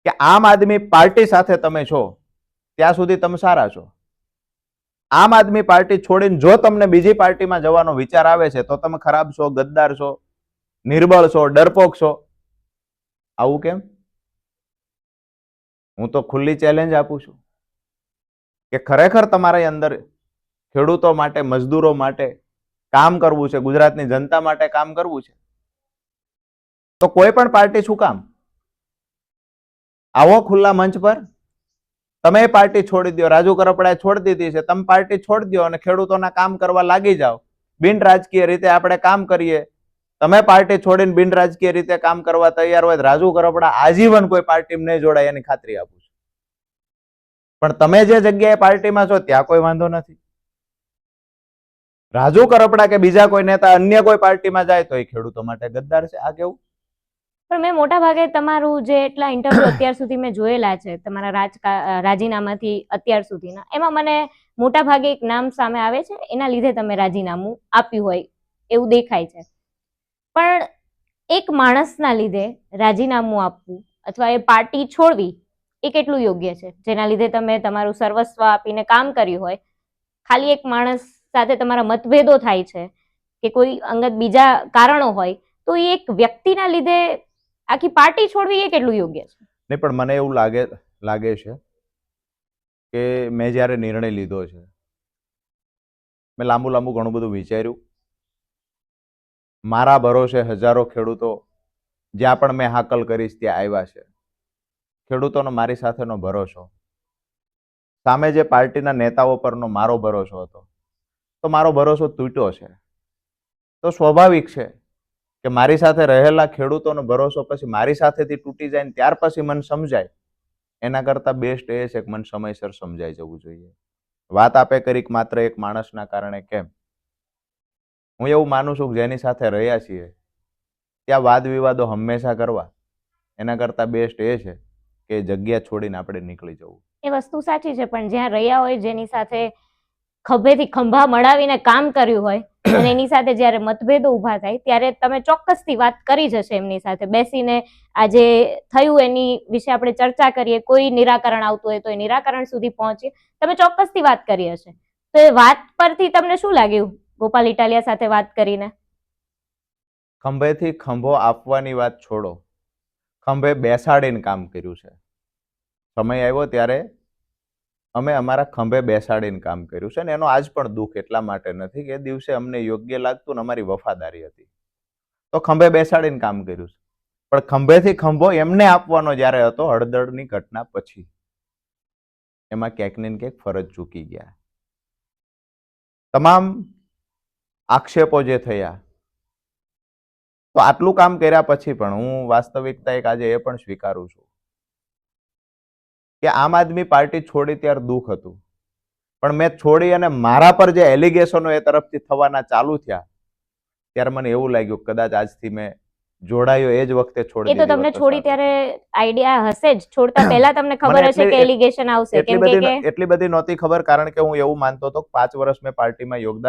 કે આમ આદમી પાર્ટી સાથે તમે છો ત્યાં સુધી તમે સારા છો. આમ આદમી પાર્ટી છોડીને જો તમને બીજી પાર્ટીમાં જવાનો વિચાર આવે છે તો તમે ખરાબ છો, ગદ્દાર છો, નિર્બળ છો, ડરપોક છો. આવું કેમ? હું તો ખુલ્લી ચેલેન્જ આપું છું કે ખરેખર તમારી અંદર ખેડૂતો માટે, મજદૂરો માટે કામ કરવું છે, ગુજરાતની જનતા માટે કામ કરવું છે, તો કોઈ પણ પાર્ટી શું કામ? આવો ખુલ્લા મંચ પર. તમે પાર્ટી છોડી દો, રાજુ કરપડાએ છોડી દીધી છે, તમે પાર્ટી છોડી દો અને ખેડૂતોના કામ કરવા લાગી જાઓ. બિન રાજકીય રીતે આપણે કામ કરીએ. તમે પાર્ટી છોડીને બિન રાજકીય રીતે કામ કરવા તૈયાર હોય, રાજુ કરપડા આજીવન કોઈ પાર્ટીમાં નહીં જોડાય એની ખાતરી આપું છું. પણ તમે જે જગ્યાએ પાર્ટીમાં છો ત્યાં કોઈ વાંધો નથી. રાજુ કરપડા કે બીજા કોઈ નેતા અન્ય કોઈ પાર્ટીમાં જાય તો એ ખેડૂતો માટે ગદ્દાર છે. આ કેવું? પણ મેં મોટા ભાગે તમારું જે એટલા ઇન્ટરવ્યુ અત્યાર સુધી મેં જોયેલા છે તમારા રાજીનામાથી અત્યાર સુધીના, એમાં મને મોટા ભાગે એક નામ સામે આવે છે, એના લીધે તમે રાજીનામું આપ્યું હોય એવું દેખાય છે. પણ એક માણસના લીધે રાજીનામું આપવું અથવા એ પાર્ટી છોડવી એ કેટલું યોગ્ય છે, જેના લીધે તમે તમારું સર્વસ્વ આપીને કામ કર્યું હોય? ખાલી એક માણસ સાથે તમારા મતભેદો થાય છે કે કોઈ અંગત બીજા કારણો હોય તો એ એક વ્યક્તિના લીધે આખી પાર્ટી છોડવી એ કેટલું યોગ્ય છે? નહીં, પણ મને એવું લાગે છે કે મેં જ્યારે નિર્ણય લીધો છે, મેં લાંબુ ઘણું બધું વિચાર્યું. મારા ભરોસે હજારો ખેડૂતો જ્યાં પણ મેં હાકલ કરીશ ત્યાં આવ્યા છે. ખેડૂતોનો મારી સાથેનો ભરોસો, સામે જે પાર્ટીના નેતાઓ પરનો મારો ભરોસો હતો, તો મારો ભરોસો તૂટ્યો છે. તો સ્વાભાવિક છે કે મારી સાથે રહેલા ખેડૂતોનો ભરોસો પછી મારી સાથેથી તૂટી જાય ને ત્યાર પછી મને સમજાય, એના કરતા બેસ્ટ એ છે કે મને સમયસર સમજાઈ જવું જોઈએ. વાત આપે કરી માત્ર એક માણસના કારણે કેમ? હું એવું માનું છું કે જેની સાથે રહ્યા છીએ ત્યાં વાદ વિવાદો હંમેશા કરવા, એના કરતા બેસ્ટ એ છે કે જગ્યા છોડીને આપણે નીકળી જવું. એ વસ્તુ સાચી છે, પણ જ્યાં રહ્યા હોય, જેની સાથે ખભેથી ખંભા મળાવીને કામ કર્યું હોય અને એની સાથે જ્યારે મતભેદો ઉભા થાય ત્યારે તમે ચોક્કસથી વાત કરી જશે એમની સાથે બેસીને. આજે થયું એની વિશે આપણે ચર્ચા કરીએ, કોઈ નિરાકરણ આવતું હોય તો એ નિરાકરણ સુધી પહોંચીએ. તમે ચોક્કસથી વાત કરી હશે. તો એ વાત પરથી તમને શું લાગ્યું ગોપાલ ઇટાલિયા સાથે વાત કરીને? ખંભેથી ખંભો આપવાની વાત છોડો, ખંભે બેસાડીને કામ કર્યું છે. સમય આવ્યો ત્યારે અમે અમારા ખંભે બેસાડીને કામ કર્યું છે, અને એનો આજ પણ દુઃખ એટલા માટે નથી કે એ દિવસે અમને યોગ્ય લાગતું ને અમારી વફાદારી હતી, તો ખંભે બેસાડીને કામ કર્યું છે. પણ ખંભેથી ખંભો એમને આપવાનો જ્યારે હતો હળદળની ઘટના પછી, એમાં ક્યાંક ને ક્યાંક ફરજ ચૂકી ગયા. તમામ આક્ષેપો જે થયા, તો આટલું કામ કર્યા પછી પણ હું વાસ્તવિકતા એક આજે એ પણ સ્વીકારું છું કે આમ આદમી પાર્ટી છોડી ત્યારે દુઃખ હતું, પણ મેં છોડી અને મારા પર જે એલિગેશનો એ તરફથી થવાના ચાલુ થયા ત્યારે મને એવું લાગ્યું કદાચ આજથી મેં જોડાયો એ જ વખતે છોડી દીધી. એ તો તમને છોડી ત્યારે આઈડિયા હશે જ, છોડતા પહેલા તમને ખબર હશે કે એલિગેશન આવશે? એટલી બધી નહોતી ખબર, કારણ કે હું એવું માનતો હતો કે 5 વર્ષ મેં પાર્ટીમાં યોગદાન